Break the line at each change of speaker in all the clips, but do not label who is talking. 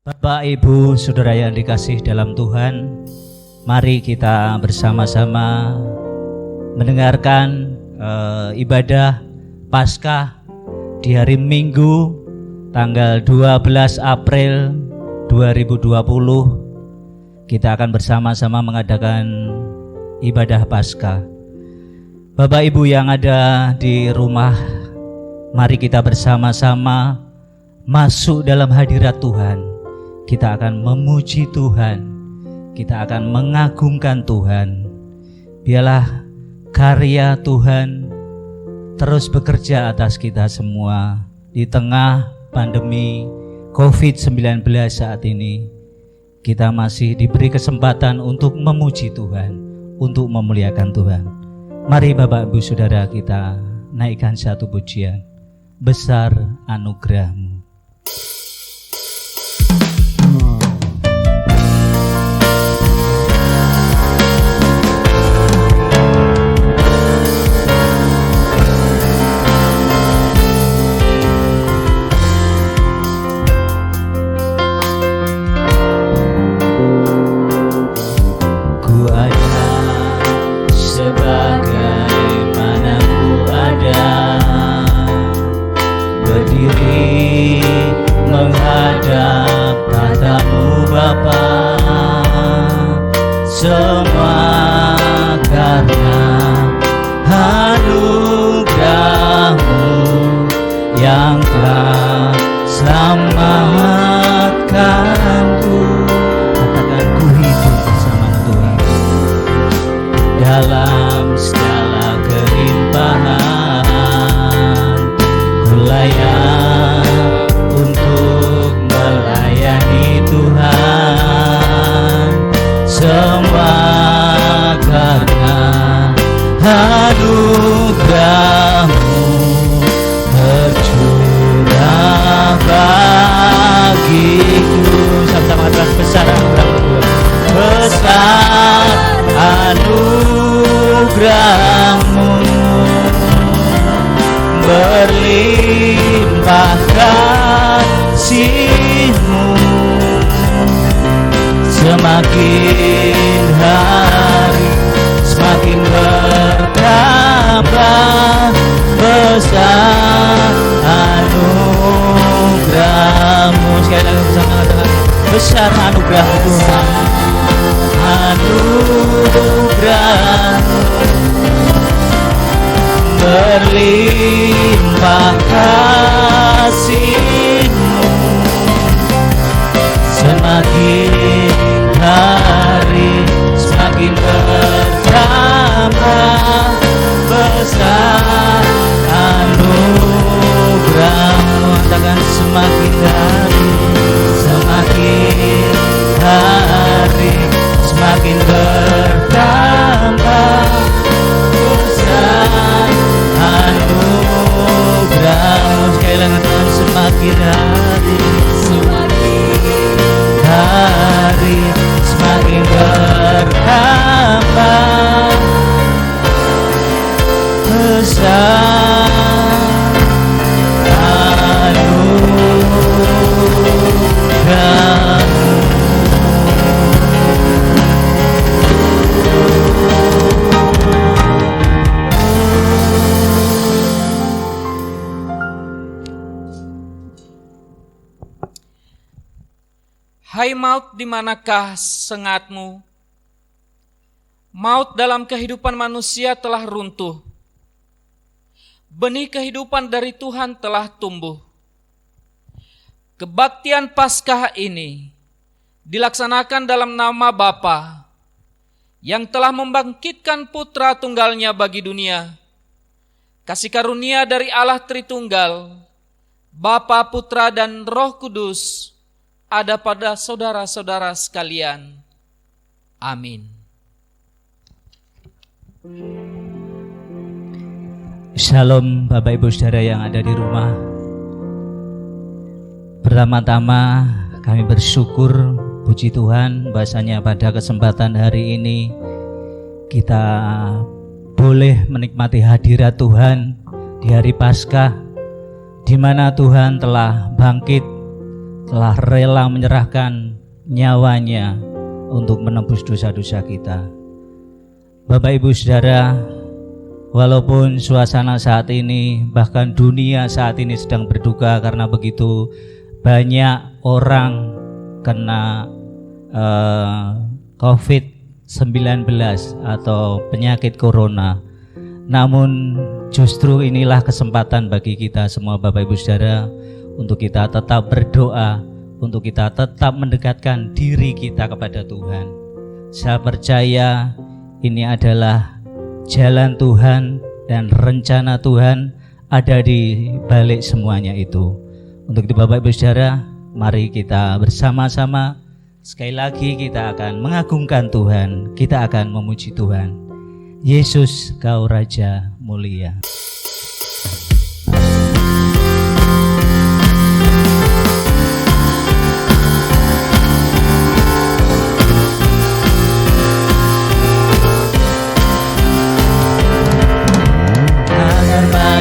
Bapak, Ibu, Saudara yang dikasih dalam Tuhan, mari kita bersama-sama mendengarkan ibadah Paskah di hari Minggu tanggal 12 April 2020. Kita akan bersama-sama mengadakan ibadah Paskah. Bapak, Ibu yang ada di rumah, mari kita bersama-sama masuk dalam hadirat Tuhan. Kita akan memuji Tuhan, kita akan mengagungkan Tuhan. Biarlah karya Tuhan terus bekerja atas kita semua di tengah pandemi COVID-19 saat ini. Kita masih diberi kesempatan untuk memuji Tuhan, untuk memuliakan Tuhan. Mari Bapak Ibu Saudara kita naikkan satu pujian, besar anugerah-Mu. Semua karena anugerah-Mu yang telah selamatkanku. Katakan, ku hidup bersama Tuhan dalam segala kelimpahan. Ku layak untuk melayani Tuhan. Semua karena anugerah-Mu tercurah bagiku. Sama-sama adalah besar anugerah-Mu, besar anugerah-Mu, berlimpah kasih-Mu. Semakin hari semakin bertambah besar anugerah-Mu. Sekali lagi bersama dengan besar anugerah-Mu Tuhan. Anugerah-Mu berlimpah kasih-Mu. Semakin hari semakin bertambah besar anugerah-Mu. Katakan, semakin hari semakin bertambah besar anugerah-Mu. Sekali lagi, semakin hari semakin bertambah besar anugerah-Mu.
Hai maut, di manakah sengatmu? Maut dalam kehidupan manusia telah runtuh. Benih kehidupan dari Tuhan telah tumbuh. Kebaktian Paskah ini dilaksanakan dalam nama Bapa yang telah membangkitkan Putra Tunggalnya bagi dunia. Kasih karunia dari Allah Tritunggal, Bapa, Putra, dan Roh Kudus ada pada saudara-saudara sekalian. Amin.
Shalom Bapak Ibu Saudara yang ada di rumah. Pertama-tama kami bersyukur, puji Tuhan, bahasanya pada kesempatan hari ini kita boleh menikmati hadirat Tuhan di hari Paskah, di mana Tuhan telah bangkit telah rela menyerahkan nyawanya untuk menembus dosa-dosa kita. Bapak Ibu Saudara, walaupun suasana saat ini, bahkan dunia saat ini sedang berduka karena begitu banyak orang kena COVID-19 atau penyakit corona. Namun justru inilah kesempatan bagi kita semua Bapak Ibu Saudara untuk kita tetap berdoa, untuk kita tetap mendekatkan diri kita kepada Tuhan. Saya percaya ini adalah jalan Tuhan dan rencana Tuhan ada di balik semuanya itu. Untuk itu Bapak Ibu Saudara, mari kita bersama-sama sekali lagi kita akan mengagungkan Tuhan, kita akan memuji Tuhan. Yesus, Kau Raja mulia.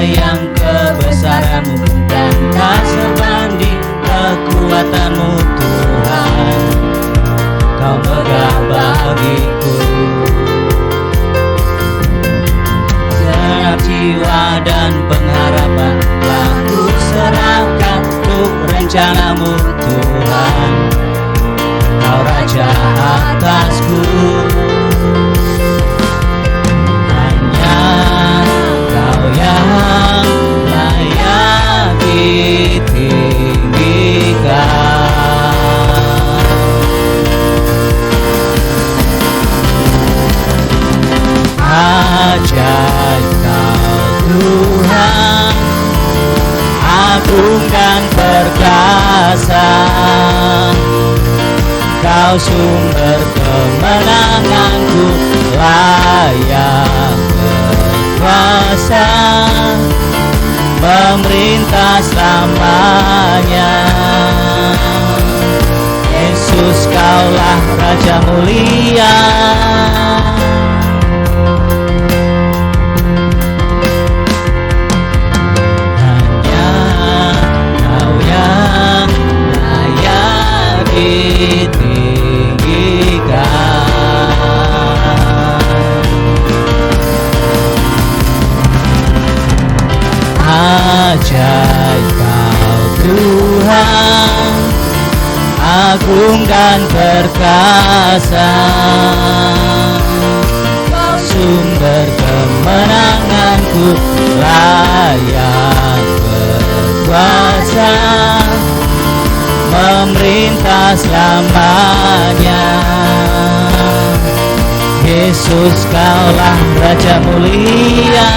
Yang kebesaran-Mu dan tak sebanding kekuatan-Mu Tuhan, Kau megah bagiku. Setiap jiwa dan pengharapan telah ku serahkan untuk rencana-Mu Tuhan, Kau Raja atasku. Yang layak ditinggikan. Ajaib Kau Tuhan, agung dan perkasa, Kau sumber kemenanganku, layak berkuasa, memerintah selamanya. Yesus, Kaulah Raja mulia. Hanya Kau yang layak ditinggikan. Ajaib Kau Tuhan, agung dan perkasa, Kau sumber kemenanganku, layak berkuasa, memerintah selamanya. Yesus, Kaulah Raja mulia.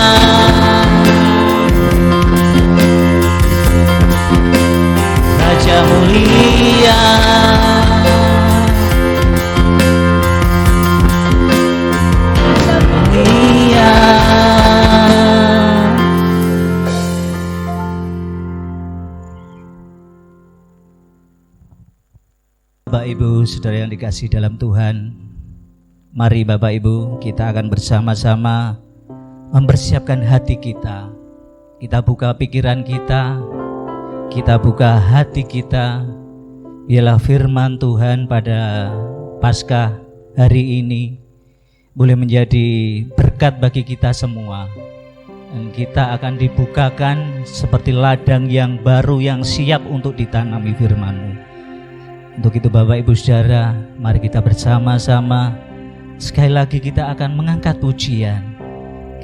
Raja mulia, Raja mulia. Bapak Ibu Saudara yang dikasihi dalam Tuhan, mari Bapak Ibu kita akan bersama-sama mempersiapkan hati kita. Kita buka pikiran kita, kita buka hati kita, biarlah firman Tuhan pada Paskah hari ini boleh menjadi berkat bagi kita semua. Dan kita akan dibukakan seperti ladang yang baru yang siap untuk ditanami firman-Mu. Untuk itu Bapak Ibu Saudara, mari kita bersama-sama sekali lagi kita akan mengangkat pujian,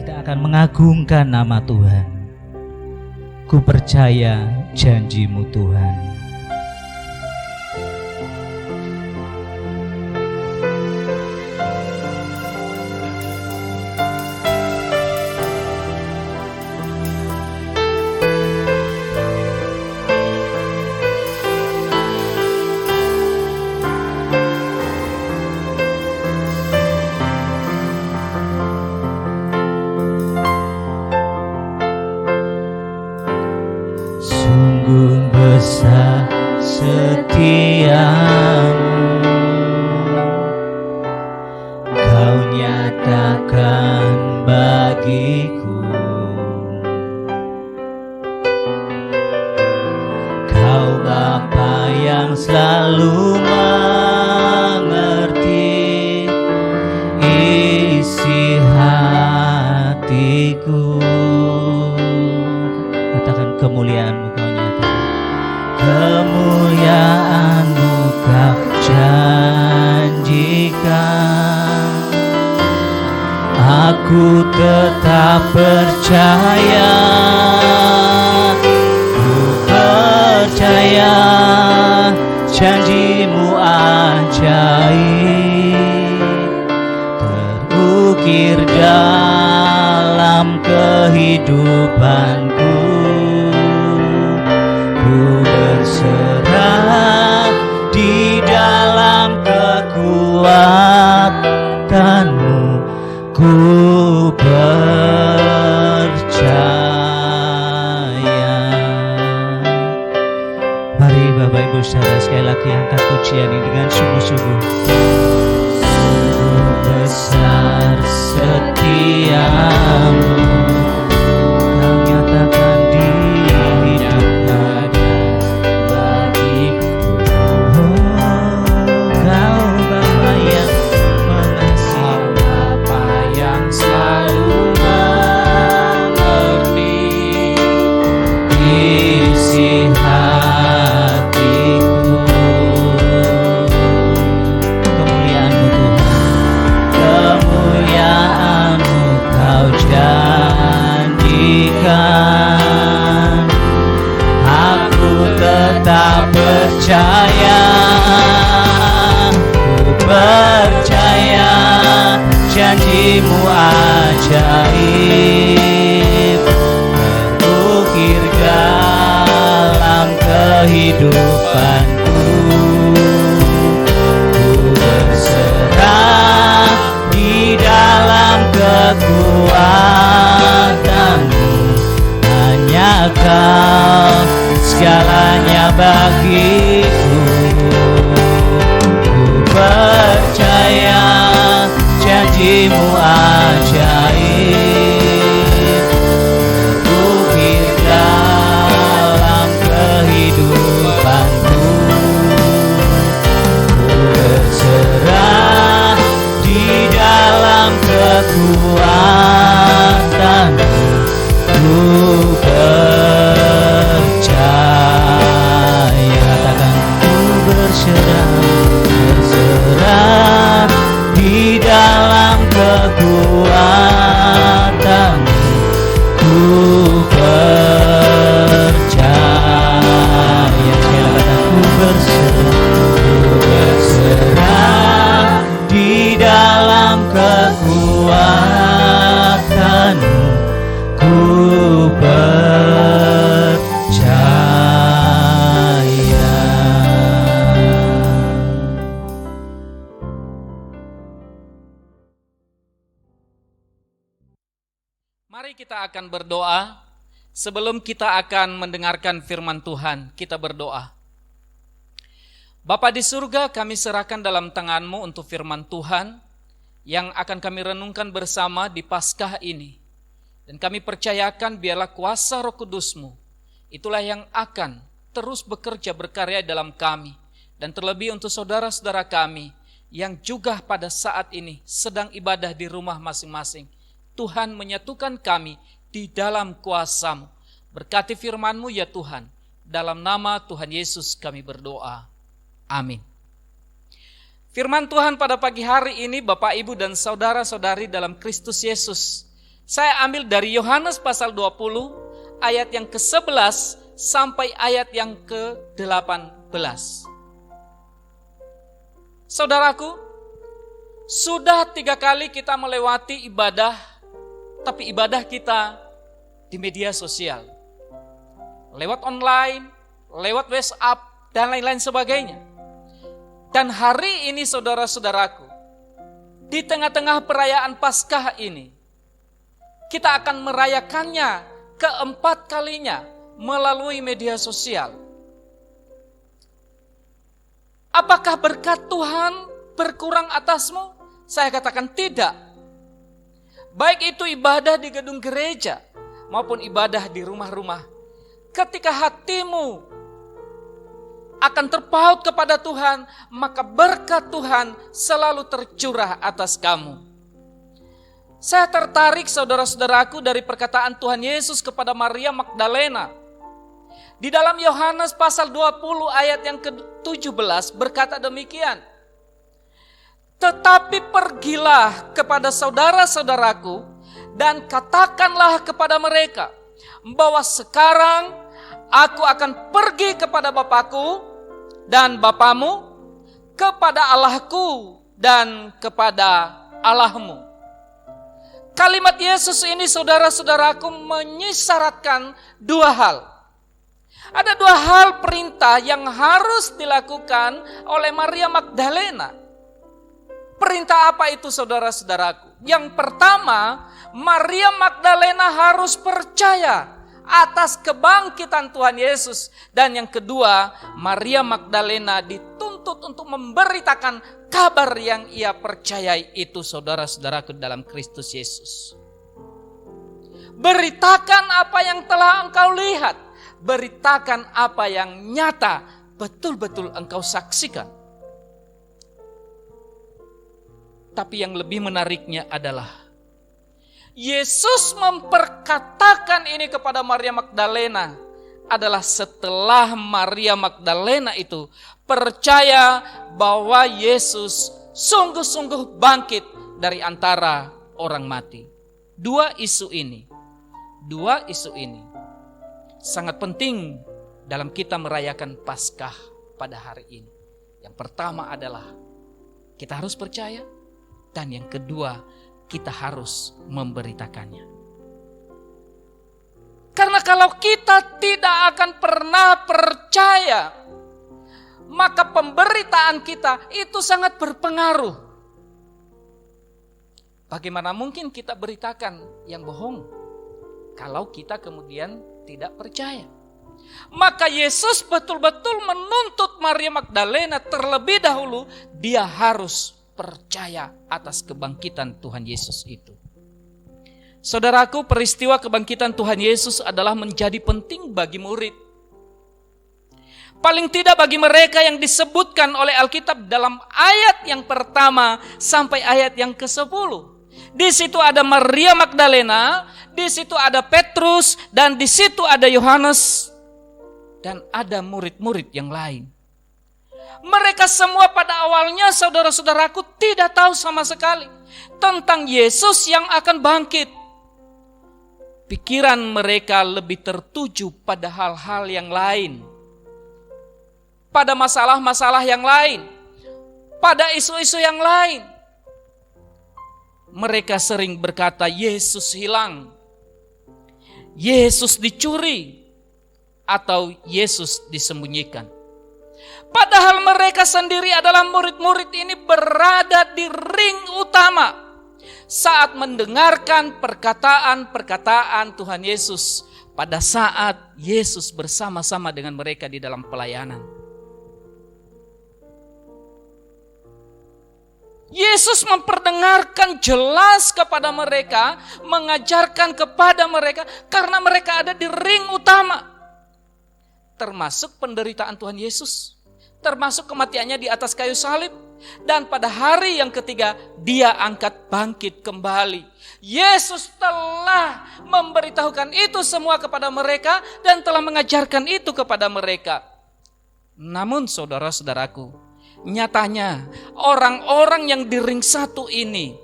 kita akan mengagungkan nama Tuhan. Ku percaya janji-Mu Tuhan. Besar setiamu, Kau nyatakan bagiku. Kau Bapa yang yang selalu mengerti isi hatiku. Katakan kemuliaan-Mu Kau nyatakan. Kemuliaan-Mu Kau janjikan. Aku tetap percaya, ku percaya janji-Mu ajaib terukir dalam kehidupanku. Ku berserah di dalam kekuatan-Mu, ku percaya. Mari Bapak Ibu Saudara sekali lagi angkat pujian ini dengan sungguh-sungguh. Sungguh besar setiamu, Kau nyatakan di hidupku bagiku. Oh, Kau Bapa yang mengasihi,
Bapa yang selalu mengerti
isi hatiku. Kemuliaan-Mu Tuhan, kemuliaan-Mu Kau janjikan. Aku tetap percaya, ku percaya janji-Mu ajaib terukir dalam kehidupanku. Ku berserah di dalam kekuatan-Mu, hanya Kau segalanya bagiku. Ku percaya janji-Mu ajaib terukir dalam kehidupanku. Ku berserah di dalam kekuatan-Mu, ku percaya. Katakan ku berserah di dalam kekuatan-Mu, ku percaya. Sekali katakan ku berserah di dalam kekuatan-Mu, ku percaya.
Mari kita akan berdoa. Sebelum kita akan mendengarkan firman Tuhan, kita berdoa. Bapa di surga, kami serahkan dalam tangan-Mu untuk firman Tuhan yang akan kami renungkan bersama di Paskah ini. Dan kami percayakan biarlah kuasa Roh Kudus-Mu itulah yang akan terus bekerja berkarya dalam kami. Dan terlebih untuk saudara-saudara kami yang juga pada saat ini sedang ibadah di rumah masing-masing. Tuhan menyatukan kami di dalam kuasa-Mu. Berkati firman-Mu ya Tuhan. Dalam nama Tuhan Yesus kami berdoa. Amin. Firman Tuhan pada pagi hari ini Bapak, Ibu, dan saudara-saudari dalam Kristus Yesus. Saya ambil dari Yohanes pasal 20 ayat yang ke-11 sampai ayat yang ke-18. Saudaraku, sudah 3 kali kita melewati ibadah, tapi ibadah kita di media sosial. Lewat online, lewat WhatsApp, dan lain-lain sebagainya. Dan hari ini saudara-saudaraku, di tengah-tengah perayaan Paskah ini, kita akan merayakannya keempat kalinya melalui media sosial. Apakah berkat Tuhan berkurang atasmu? Saya katakan tidak. Baik itu ibadah di gedung gereja maupun ibadah di rumah-rumah. Ketika hatimu akan terpaut kepada Tuhan, maka berkat Tuhan selalu tercurah atas kamu. Saya tertarik saudara-saudaraku dari perkataan Tuhan Yesus kepada Maria Magdalena. Di dalam Yohanes pasal 20 ayat yang ke-17 berkata demikian. Tetapi pergilah kepada saudara-saudaraku dan katakanlah kepada mereka bahwa sekarang aku akan pergi kepada Bapakku dan Bapamu, kepada Allahku dan kepada Allahmu. Kalimat Yesus ini saudara-saudaraku mengisyaratkan dua hal. Ada dua hal perintah yang harus dilakukan oleh Maria Magdalena. Perintah apa itu saudara-saudaraku? Yang pertama, Maria Magdalena harus percaya atas kebangkitan Tuhan Yesus. Dan yang kedua, Maria Magdalena dituntut untuk memberitakan kabar yang ia percayai itu saudara-saudaraku dalam Kristus Yesus. Beritakan apa yang telah engkau lihat. Beritakan apa yang nyata betul-betul engkau saksikan. Tapi yang lebih menariknya adalah Yesus memperkatakan ini kepada Maria Magdalena adalah setelah Maria Magdalena itu percaya bahwa Yesus sungguh-sungguh bangkit dari antara orang mati. Dua isu ini sangat penting dalam kita merayakan Paskah pada hari ini. Yang pertama adalah kita harus percaya, dan yang kedua kita harus memberitakannya. Karena kalau kita tidak akan pernah percaya, maka pemberitaan kita itu sangat berpengaruh. Bagaimana mungkin kita beritakan yang bohong kalau kita kemudian tidak percaya? Maka Yesus betul-betul menuntut Maria Magdalena terlebih dahulu, dia harus percaya atas kebangkitan Tuhan Yesus itu. Saudaraku, peristiwa kebangkitan Tuhan Yesus adalah menjadi penting bagi murid. Paling tidak bagi mereka yang disebutkan oleh Alkitab dalam ayat yang pertama sampai ayat yang ke-10. Di situ ada Maria Magdalena, di situ ada Petrus, dan di situ ada Yohanes, dan ada murid-murid yang lain. Mereka semua pada awalnya saudara-saudaraku tidak tahu sama sekali tentang Yesus yang akan bangkit. Pikiran mereka lebih tertuju pada hal-hal yang lain, pada masalah-masalah yang lain, pada isu-isu yang lain. Mereka sering berkata Yesus hilang, Yesus dicuri, atau Yesus disembunyikan. Padahal mereka sendiri adalah murid-murid ini berada di ring utama saat mendengarkan perkataan-perkataan Tuhan Yesus pada saat Yesus bersama-sama dengan mereka di dalam pelayanan. Yesus memperdengarkan jelas kepada mereka, mengajarkan kepada mereka karena mereka ada di ring utama. Termasuk penderitaan Tuhan Yesus, termasuk kematiannya di atas kayu salib, dan pada hari yang ketiga dia angkat bangkit kembali. Yesus telah memberitahukan itu semua kepada mereka dan telah mengajarkan itu kepada mereka. Namun saudara-saudaraku, nyatanya orang-orang yang di ring satu ini,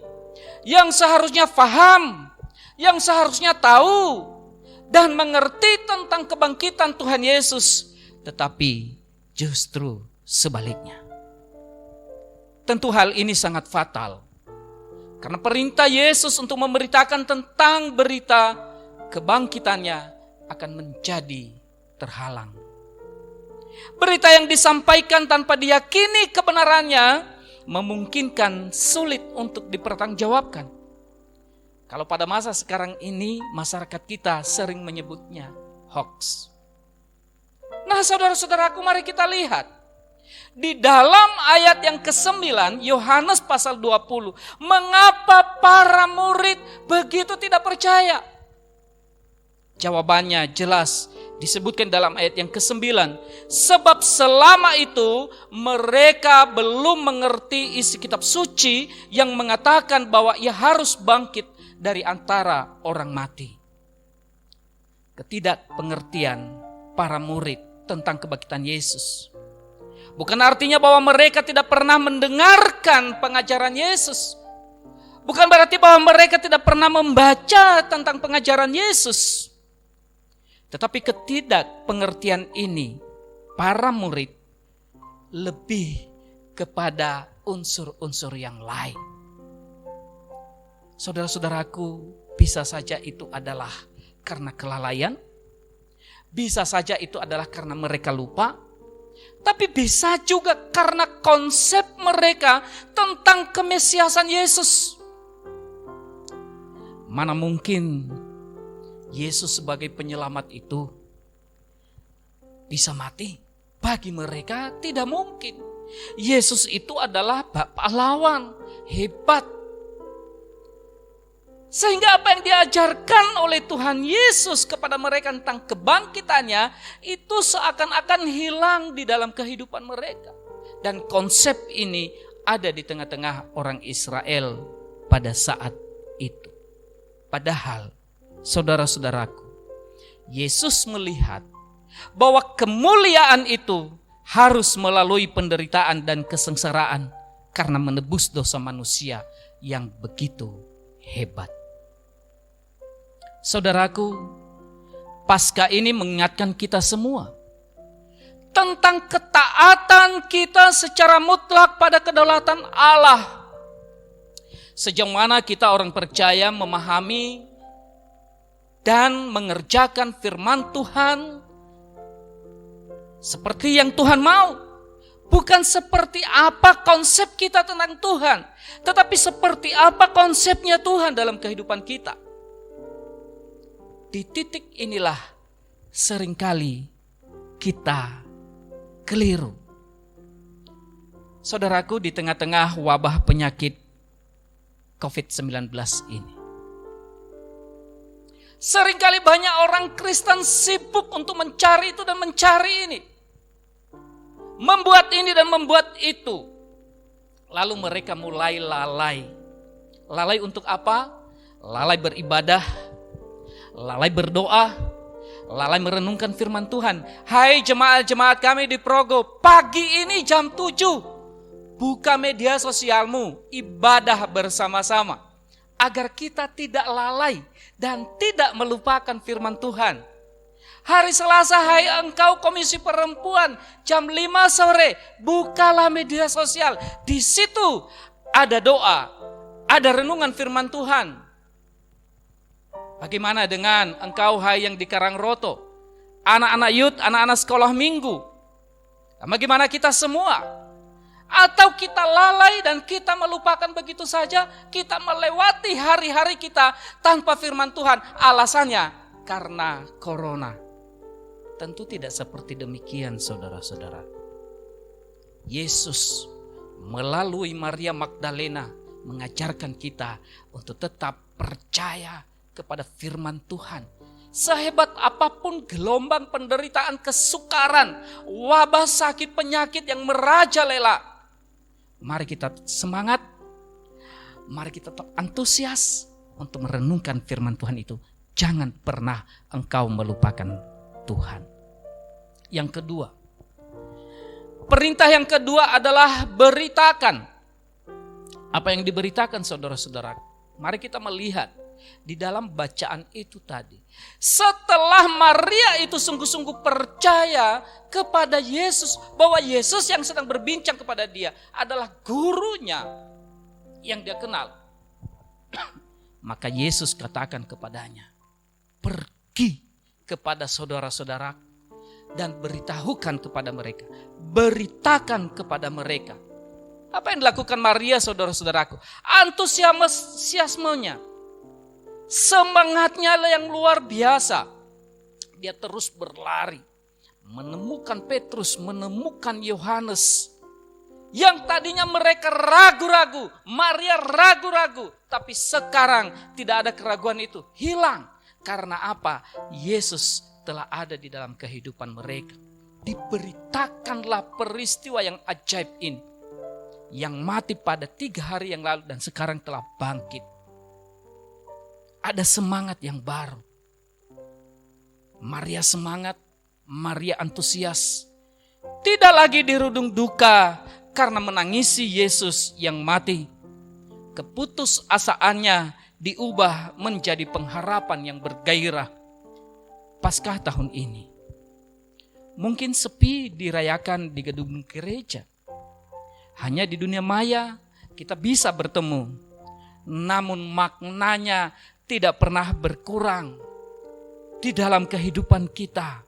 yang seharusnya paham, yang seharusnya tahu dan mengerti tentang kebangkitan Tuhan Yesus, tetapi justru sebaliknya. Tentu hal ini sangat fatal, karena perintah Yesus untuk memberitakan tentang berita kebangkitannya akan menjadi terhalang. Berita yang disampaikan tanpa diyakini kebenarannya memungkinkan sulit untuk dipertanggungjawabkan. Kalau pada masa sekarang ini masyarakat kita sering menyebutnya hoax. Nah saudara-saudaraku, mari kita lihat. Di dalam ayat yang ke-9 Yohanes pasal 20, mengapa para murid begitu tidak percaya? Jawabannya jelas, Disebutkan dalam ayat yang ke-9, sebab selama itu mereka belum mengerti isi kitab suci yang mengatakan bahwa ia harus bangkit dari antara orang mati. Ketidakpengertian para murid tentang kebangkitan Yesus bukan artinya bahwa mereka tidak pernah mendengarkan pengajaran Yesus. Bukan berarti bahwa mereka tidak pernah membaca tentang pengajaran Yesus. Tetapi ketidakpengertian ini, para murid lebih kepada unsur-unsur yang lain. Saudara-saudaraku, bisa saja itu adalah karena kelalaian, bisa saja itu adalah karena mereka lupa, tapi bisa juga karena konsep mereka tentang kemesiasan Yesus. Mana mungkin Yesus sebagai penyelamat itu bisa mati? Bagi mereka tidak mungkin. Yesus itu adalah pahlawan hebat. Sehingga apa yang diajarkan oleh Tuhan Yesus kepada mereka tentang kebangkitannya itu seakan-akan hilang di dalam kehidupan mereka. Dan konsep ini ada di tengah-tengah orang Israel pada saat itu. Padahal saudara-saudaraku, Yesus melihat bahwa kemuliaan itu harus melalui penderitaan dan kesengsaraan karena menebus dosa manusia yang begitu hebat. Saudaraku, Paskah ini mengingatkan kita semua tentang ketaatan kita secara mutlak pada kedaulatan Allah. Sejauh mana kita orang percaya memahami dan mengerjakan firman Tuhan seperti yang Tuhan mau. Bukan seperti apa konsep kita tentang Tuhan, tetapi seperti apa konsepnya Tuhan dalam kehidupan kita. Di titik inilah seringkali kita keliru. Saudaraku, di tengah-tengah wabah penyakit COVID-19 ini, seringkali banyak orang Kristen sibuk untuk mencari itu dan mencari ini. Membuat ini dan membuat itu. Lalu mereka mulai lalai. Lalai untuk apa? Lalai beribadah, lalai berdoa, lalai merenungkan firman Tuhan. Hai jemaat-jemaat kami di Progo, pagi ini jam 7, buka media sosialmu, ibadah bersama-sama. Agar kita tidak lalai dan tidak melupakan firman Tuhan. Hari Selasa, hai engkau Komisi Perempuan, jam 5 sore, bukalah media sosial. Di situ ada doa, ada renungan firman Tuhan. Bagaimana dengan engkau, hai yang di Karangroto, anak-anak youth, anak-anak sekolah minggu? Bagaimana kita semua? Atau kita lalai dan kita melupakan begitu saja, kita melewati hari-hari kita tanpa firman Tuhan. Alasannya karena corona. Tentu tidak seperti demikian, saudara-saudara. Yesus melalui Maria Magdalena mengajarkan kita untuk tetap percaya kepada firman Tuhan. Sehebat apapun gelombang penderitaan, kesukaran, wabah, sakit, penyakit yang merajalela, mari kita semangat, mari kita tetap antusias untuk merenungkan firman Tuhan itu. Jangan pernah engkau melupakan Tuhan. Yang kedua, perintah yang kedua adalah beritakan. Apa yang diberitakan, saudara-saudara? Mari kita melihat di dalam bacaan itu tadi. Setelah Maria itu sungguh-sungguh percaya kepada Yesus, bahwa Yesus yang sedang berbincang kepada dia adalah gurunya yang dia kenal, maka Yesus katakan kepadanya, pergi kepada saudara-saudara dan beritahukan kepada mereka. Beritakan kepada mereka. Apa yang dilakukan Maria, saudara-saudaraku? Antusiasmenya, semangatnya yang luar biasa. Dia terus berlari, menemukan Petrus, menemukan Yohanes. Yang tadinya mereka ragu-ragu, Maria ragu-ragu, tapi sekarang tidak ada keraguan itu, hilang. Karena apa? Yesus telah ada di dalam kehidupan mereka. Diberitakanlah peristiwa yang ajaib ini, yang mati pada 3 hari yang lalu dan sekarang telah bangkit. Ada semangat yang baru. Maria semangat, Maria antusias. Tidak lagi dirudung duka karena menangisi Yesus yang mati. Keputusasaannya diubah menjadi pengharapan yang bergairah. Paskah tahun ini mungkin sepi dirayakan di gedung gereja. Hanya di dunia maya kita bisa bertemu. Namun maknanya tidak pernah berkurang di dalam kehidupan kita.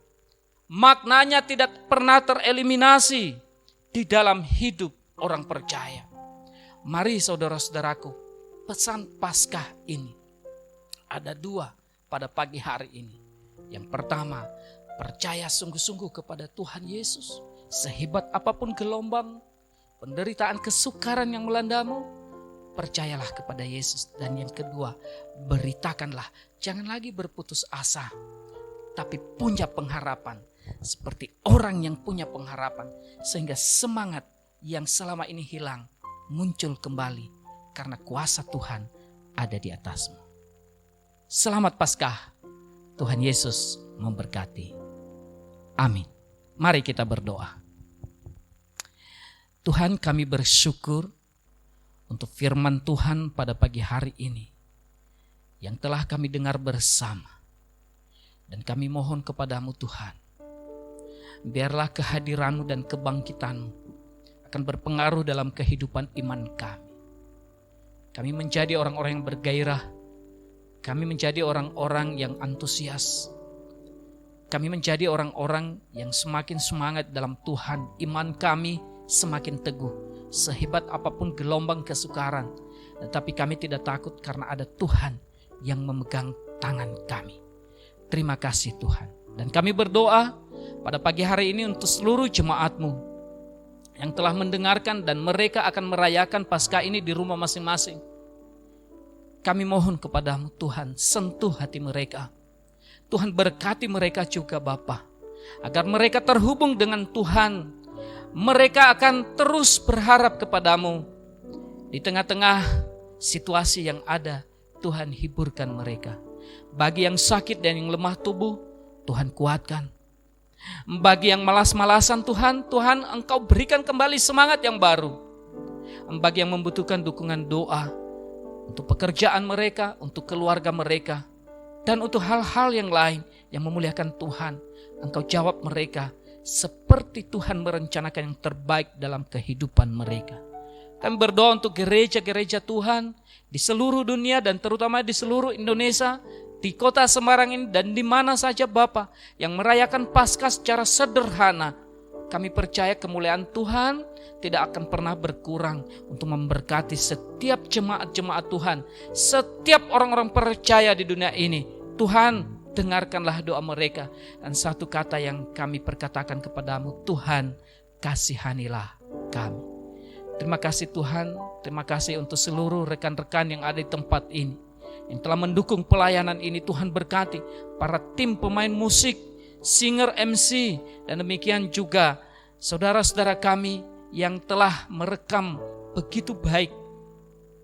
Maknanya tidak pernah tereliminasi di dalam hidup orang percaya. Mari saudara-saudaraku, pesan Paskah ini ada 2 pada pagi hari ini. Yang pertama, percaya sungguh-sungguh kepada Tuhan Yesus. Sehebat apapun gelombang, penderitaan, kesukaran yang melandamu, percayalah kepada Yesus. Dan yang kedua, beritakanlah, jangan lagi berputus asa, tapi punya pengharapan. Seperti orang yang punya pengharapan, sehingga semangat yang selama ini hilang muncul kembali karena kuasa Tuhan ada di atasmu. Selamat Paskah, Tuhan Yesus memberkati. Amin. Mari kita berdoa. Tuhan, kami bersyukur untuk firman Tuhan pada pagi hari ini yang telah kami dengar bersama. Dan kami mohon kepadamu Tuhan, biarlah kehadiran-Mu dan kebangkitan-Mu akan berpengaruh dalam kehidupan iman kami. Kami menjadi orang-orang yang bergairah. Kami menjadi orang-orang yang antusias. Kami menjadi orang-orang yang semakin semangat dalam Tuhan. Iman kami semakin teguh. Sehebat apapun gelombang kesukaran. Tetapi kami tidak takut karena ada Tuhan yang memegang tangan kami. Terima kasih Tuhan. Dan kami berdoa pada pagi hari ini untuk seluruh jemaat-Mu yang telah mendengarkan dan mereka akan merayakan Paskah ini di rumah masing-masing. Kami mohon kepadamu Tuhan, sentuh hati mereka. Tuhan berkati mereka juga Bapa, agar mereka terhubung dengan Tuhan. Mereka akan terus berharap kepadamu. Di tengah-tengah situasi yang ada, Tuhan hiburkan mereka. Bagi yang sakit dan yang lemah tubuh, Tuhan kuatkan. Bagi yang malas-malasan Tuhan Engkau berikan kembali semangat yang baru. Bagi yang membutuhkan dukungan doa, untuk pekerjaan mereka, untuk keluarga mereka, dan untuk hal-hal yang lain yang memuliakan Tuhan, Engkau jawab mereka seperti Tuhan merencanakan yang terbaik dalam kehidupan mereka. Kami berdoa untuk gereja-gereja Tuhan di seluruh dunia dan terutama di seluruh Indonesia, di kota Semarang ini dan di mana saja Bapa yang merayakan Paskah secara sederhana. Kami percaya kemuliaan Tuhan tidak akan pernah berkurang untuk memberkati setiap jemaat-jemaat Tuhan, setiap orang-orang percaya di dunia ini. Tuhan, dengarkanlah doa mereka. Dan satu kata yang kami perkatakan kepadamu, Tuhan, kasihanilah kami. Terima kasih Tuhan, terima kasih untuk seluruh rekan-rekan yang ada di tempat ini, yang telah mendukung pelayanan ini. Tuhan berkati para tim pemain musik, singer, MC, dan demikian juga saudara-saudara kami yang telah merekam begitu baik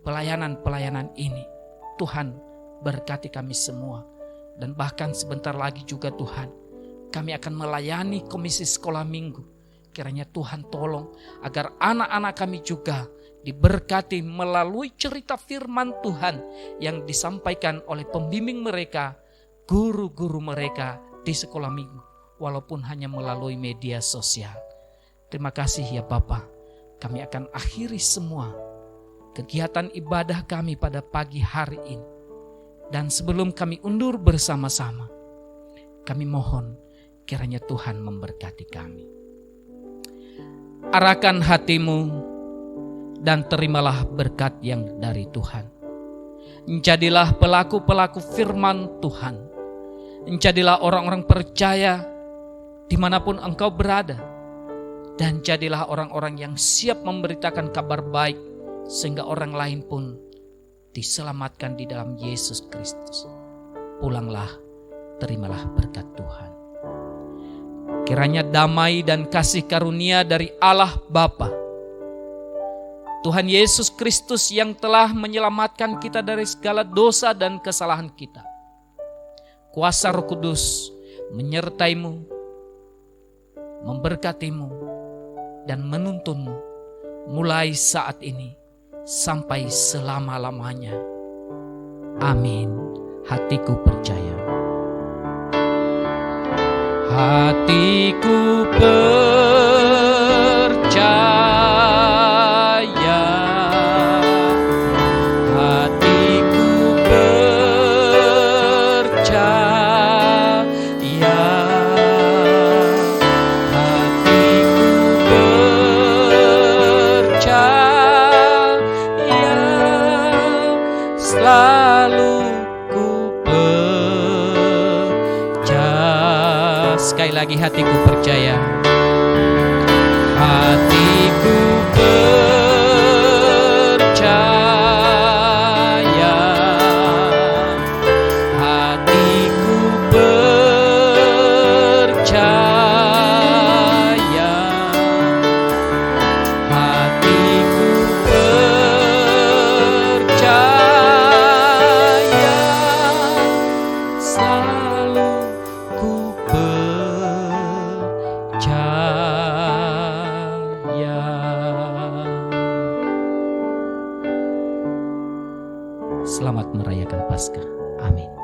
pelayanan-pelayanan ini. Tuhan berkati kami semua. Dan bahkan sebentar lagi juga Tuhan, kami akan melayani komisi sekolah minggu. Kiranya Tuhan tolong agar anak-anak kami juga diberkati melalui cerita firman Tuhan yang disampaikan oleh pembimbing mereka, guru-guru mereka di sekolah minggu, walaupun hanya melalui media sosial. Terima kasih ya Bapa. Kami akan akhiri semua kegiatan ibadah kami pada pagi hari ini. Dan sebelum kami undur bersama-sama, kami mohon kiranya Tuhan memberkati kami. Arahkan hatimu dan terimalah berkat yang dari Tuhan. Jadilah pelaku-pelaku firman Tuhan. Jadilah orang-orang percaya dimanapun engkau berada. Dan jadilah orang-orang yang siap memberitakan kabar baik, sehingga orang lain pun diselamatkan di dalam Yesus Kristus. Pulanglah, terimalah berkat Tuhan. Kiranya damai dan kasih karunia dari Allah Bapa, Tuhan Yesus Kristus yang telah menyelamatkan kita dari segala dosa dan kesalahan kita, kuasa Roh Kudus menyertaimu, memberkatimu, dan menuntunmu mulai saat ini sampai selama-lamanya. Amin. Hatiku percaya. Hatiku percaya, hatiku percaya, hatiku percaya, selalu ku percaya. Sekali lagi, hatiku percaya. Hatiku percaya, hatiku percaya, hatiku percaya, selalu ku percaya. Selamat merayakan Paskah. Amin.